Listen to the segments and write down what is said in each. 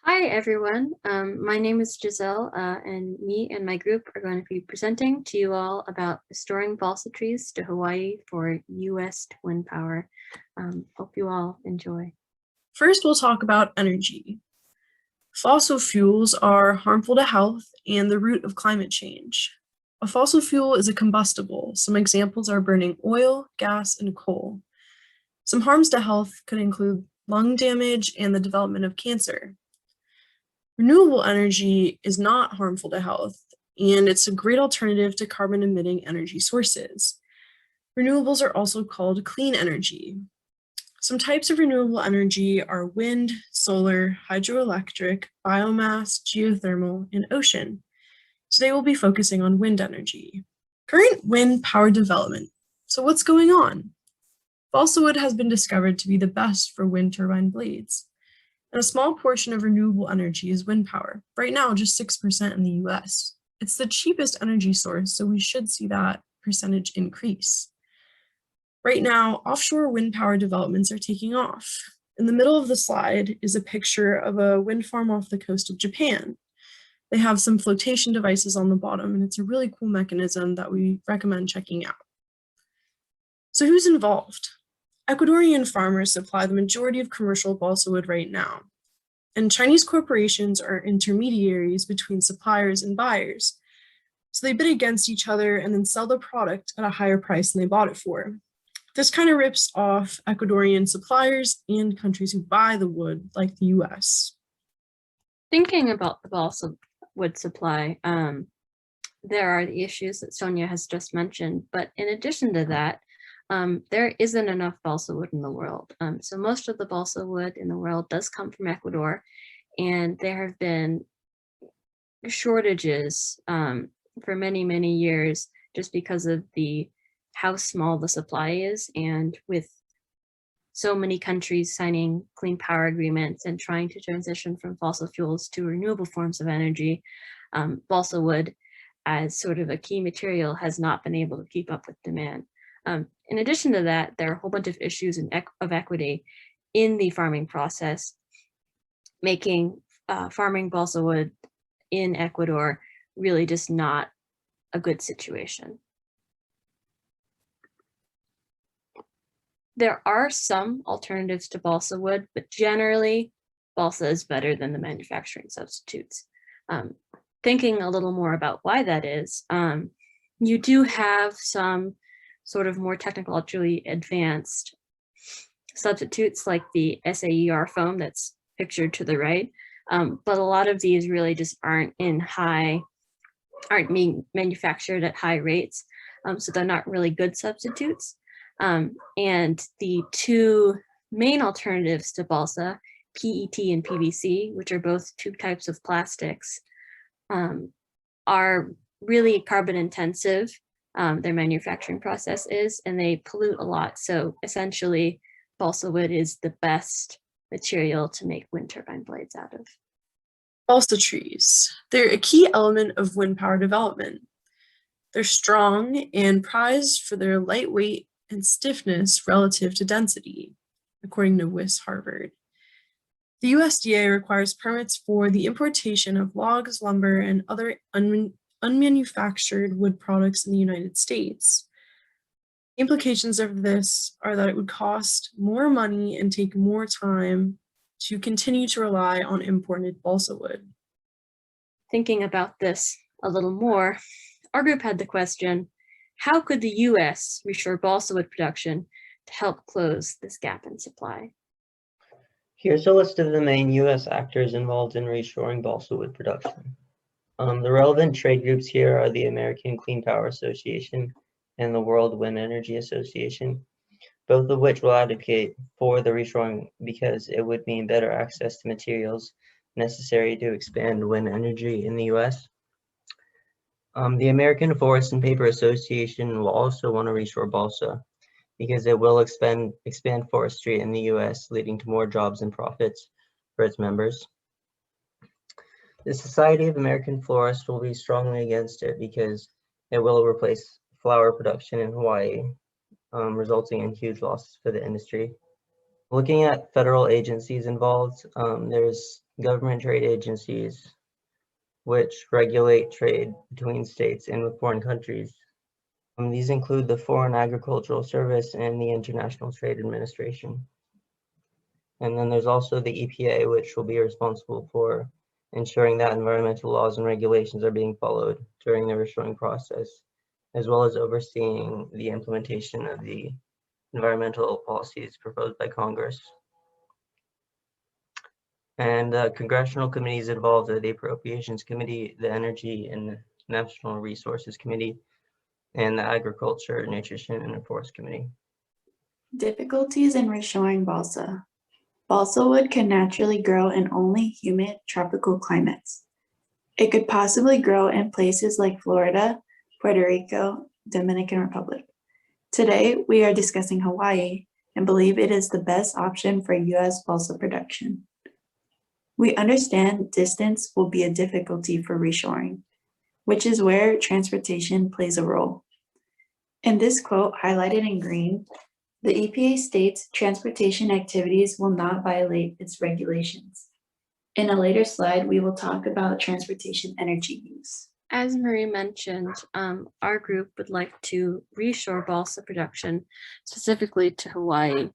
Hi, everyone. My name is Giselle, and me and my group are going to be presenting to you all about restoring balsa trees to Hawaii for U.S. wind power. Hope you all enjoy. First, we'll talk about energy. Fossil fuels are harmful to health and the root of climate change. A fossil fuel is a combustible. Some examples are burning oil, gas, and coal. Some harms to health could include lung damage and the development of cancer. Renewable energy is not harmful to health, and it's a great alternative to carbon-emitting energy sources. Renewables are also called clean energy. Some types of renewable energy are wind, solar, hydroelectric, biomass, geothermal, and ocean. Today we'll be focusing on wind energy. Current wind power development. So what's going on? Balsa wood has been discovered to be the best for wind turbine blades. And a small portion of renewable energy is wind power. Right now, just 6% in the US. It's the cheapest energy source, so we should see that percentage increase. Right now, offshore wind power developments are taking off. In the middle of the slide is a picture of a wind farm off the coast of Japan. They have some flotation devices on the bottom, and it's a really cool mechanism that we recommend checking out. So who's involved? Ecuadorian farmers supply the majority of commercial balsa wood right now. And Chinese corporations are intermediaries between suppliers and buyers. So they bid against each other and then sell the product at a higher price than they bought it for. This kind of rips off Ecuadorian suppliers and countries who buy the wood, like the US. Thinking about the balsa wood supply, there are the issues that Sonia has just mentioned, but in addition to that, there isn't enough balsa wood in the world. So most of the balsa wood in the world does come from Ecuador, and there have been shortages for many, many years just because of how small the supply is, and with so many countries signing clean power agreements and trying to transition from fossil fuels to renewable forms of energy, balsa wood as sort of a key material has not been able to keep up with demand. In addition to that, there are a whole bunch of issues of equity in the farming process, making farming balsa wood in Ecuador really just not a good situation. There are some alternatives to balsa wood, but generally balsa is better than the manufacturing substitutes. Thinking a little more about why that is, you do have some sort of more technologically advanced substitutes like the SAER foam that's pictured to the right, but a lot of these really just aren't being manufactured at high rates, so they're not really good substitutes. And the two main alternatives to balsa, PET and PVC, which are both two types of plastics, are really carbon intensive. Their manufacturing process is, and they pollute a lot. So essentially, balsa wood is the best material to make wind turbine blades out of. Balsa trees. They're a key element of wind power development. They're strong and prized for their lightweight and stiffness relative to density, according to WIS Harvard. The USDA requires permits for the importation of logs, lumber, and other unmanufactured wood products in the United States. The implications of this are that it would cost more money and take more time to continue to rely on imported balsa wood. Thinking about this a little more, our group had the question, how could the US reshore balsa wood production to help close this gap in supply? Here's a list of the main US actors involved in reshoring balsa wood production. The relevant trade groups here are the American Clean Power Association and the World Wind Energy Association, both of which will advocate for the reshoring because it would mean better access to materials necessary to expand wind energy in the US. The American Forest and Paper Association will also want to reshore balsa because it will expand forestry in the US, leading to more jobs and profits for its members. The Society of American Florists will be strongly against it because it will replace flower production in Hawaii, resulting in huge losses for the industry. Looking at federal agencies involved, there's government trade agencies, which regulate trade between states and with foreign countries. These include the Foreign Agricultural Service and the International Trade Administration. And then there's also the EPA, which will be responsible for ensuring that environmental laws and regulations are being followed during the reshoring process, as well as overseeing the implementation of the environmental policies proposed by Congress. And congressional committees involved are the Appropriations Committee, the Energy and National Resources Committee, and the Agriculture, Nutrition, and Forest Committee. Difficulties in reshoring balsa. Balsa wood can naturally grow in only humid tropical climates. It could possibly grow in places like Florida, Puerto Rico, Dominican Republic. Today, we are discussing Hawaii and believe it is the best option for U.S. balsa production. We understand distance will be a difficulty for reshoring, which is where transportation plays a role. In this quote highlighted in green, the EPA states transportation activities will not violate its regulations. In a later slide, we will talk about transportation energy use. As Marie mentioned, our group would like to reshore balsa production specifically to Hawaii.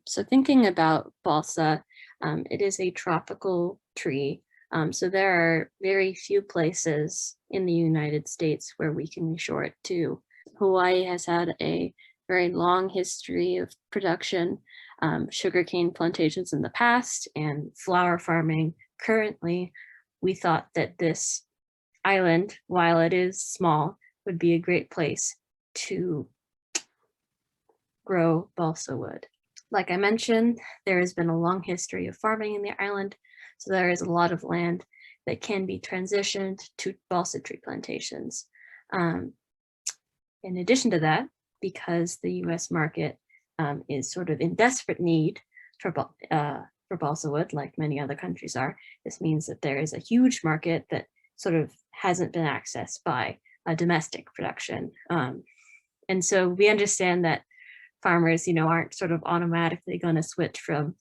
So thinking about balsa, it is a tropical tree. So there are very few places in the United States where we can reshore it to. Hawaii has had a very long history of production, sugarcane plantations in the past and flower farming currently. We thought that this island, while it is small, would be a great place to grow balsa wood. Like I mentioned, there has been a long history of farming in the island, so there is a lot of land that can be transitioned to balsa tree plantations. In addition to that, because the US market is sort of in desperate need for balsa wood, like many other countries are, this means that there is a huge market that sort of hasn't been accessed by domestic production. And so we understand that farmers, aren't sort of automatically going to switch from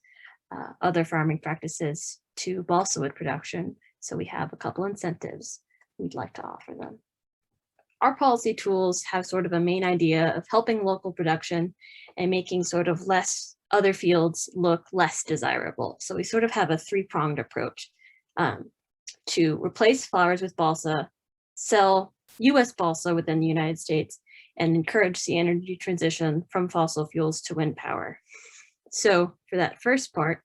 other farming practices to balsa wood production. So we have a couple incentives we'd like to offer them. Our policy tools have sort of a main idea of helping local production and making sort of other fields look less desirable. So we sort of have a three-pronged approach to replace flowers with balsa, sell US balsa within the United States, and encourage the energy transition from fossil fuels to wind power. So for that first part,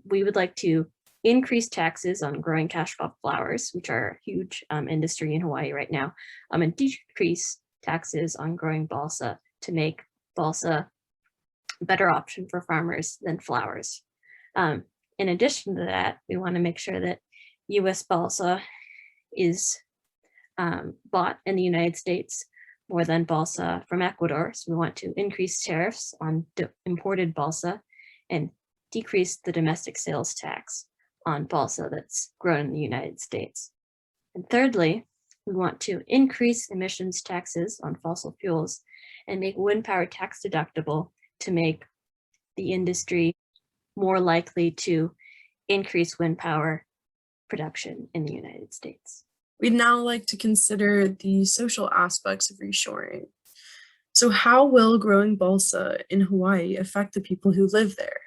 we would like to increase taxes on growing cash crop flowers, which are a huge industry in Hawaii right now, and decrease taxes on growing balsa to make balsa a better option for farmers than flowers. In addition to that, we want to make sure that US balsa is bought in the United States more than balsa from Ecuador. So we want to increase tariffs on imported balsa and decrease the domestic sales tax on balsa that's grown in the United States. And thirdly, we want to increase emissions taxes on fossil fuels and make wind power tax deductible to make the industry more likely to increase wind power production in the United States. We'd now like to consider the social aspects of reshoring. So how will growing balsa in Hawaii affect the people who live there?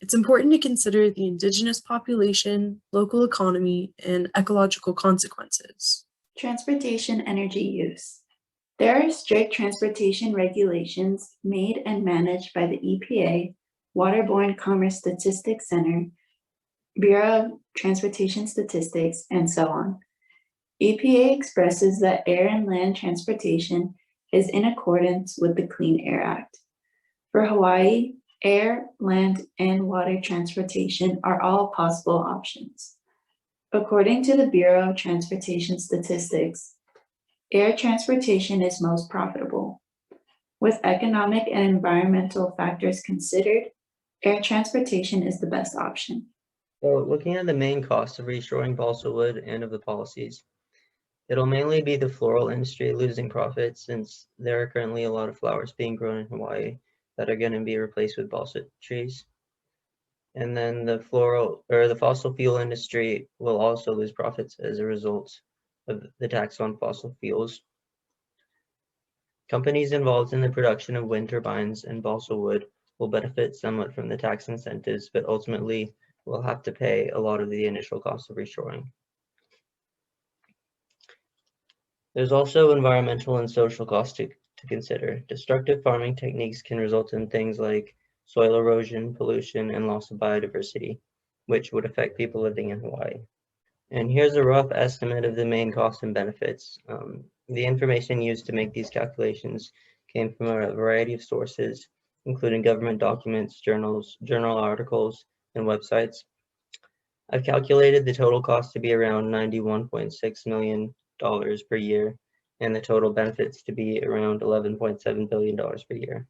It's important to consider the indigenous population, local economy, and ecological consequences. Transportation energy use. There are strict transportation regulations made and managed by the EPA, Waterborne Commerce Statistics Center, Bureau of Transportation Statistics, and so on. EPA expresses that air and land transportation is in accordance with the Clean Air Act. For Hawaii, air, land, and water transportation are all possible options. According to the Bureau of Transportation Statistics, air transportation is most profitable. With economic and environmental factors considered, air transportation is the best option. So looking at the main costs of reshoring balsa wood and of the policies, it'll mainly be the floral industry losing profits since there are currently a lot of flowers being grown in Hawaii that are going to be replaced with balsa trees. And then the fossil fuel industry will also lose profits as a result of the tax on fossil fuels. Companies involved in the production of wind turbines and balsa wood will benefit somewhat from the tax incentives, but ultimately will have to pay a lot of the initial cost of reshoring. There's also environmental and social costs to consider. Destructive farming techniques can result in things like soil erosion, pollution, and loss of biodiversity, which would affect people living in Hawaii. And here's a rough estimate of the main costs and benefits. The information used to make these calculations came from a variety of sources, including government documents, journal articles, and websites. I've calculated the total cost to be around $91.6 million per year, and the total benefits to be around $11.7 billion per year.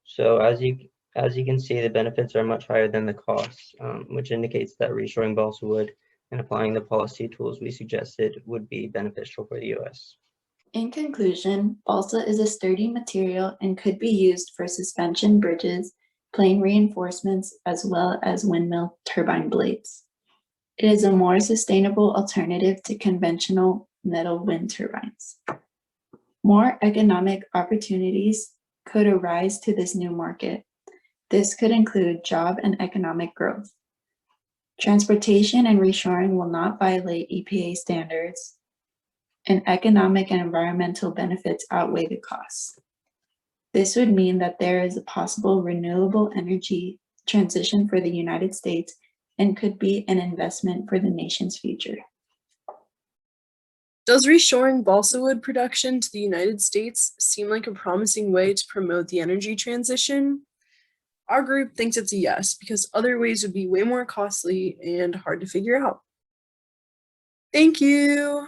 So as you can see, the benefits are much higher than the costs, which indicates that reshoring balsa wood and applying the policy tools we suggested would be beneficial for the U.S. In conclusion, balsa is a sturdy material and could be used for suspension bridges, plane reinforcements, as well as windmill turbine blades. It is a more sustainable alternative to conventional metal wind turbines. More economic opportunities could arise to this new market. This could include job and economic growth. Transportation and reshoring will not violate EPA standards, and economic and environmental benefits outweigh the costs. This would mean that there is a possible renewable energy transition for the United States and could be an investment for the nation's future. Does reshoring balsa wood production to the United States seem like a promising way to promote the energy transition? Our group thinks it's a yes, because other ways would be way more costly and hard to figure out. Thank you.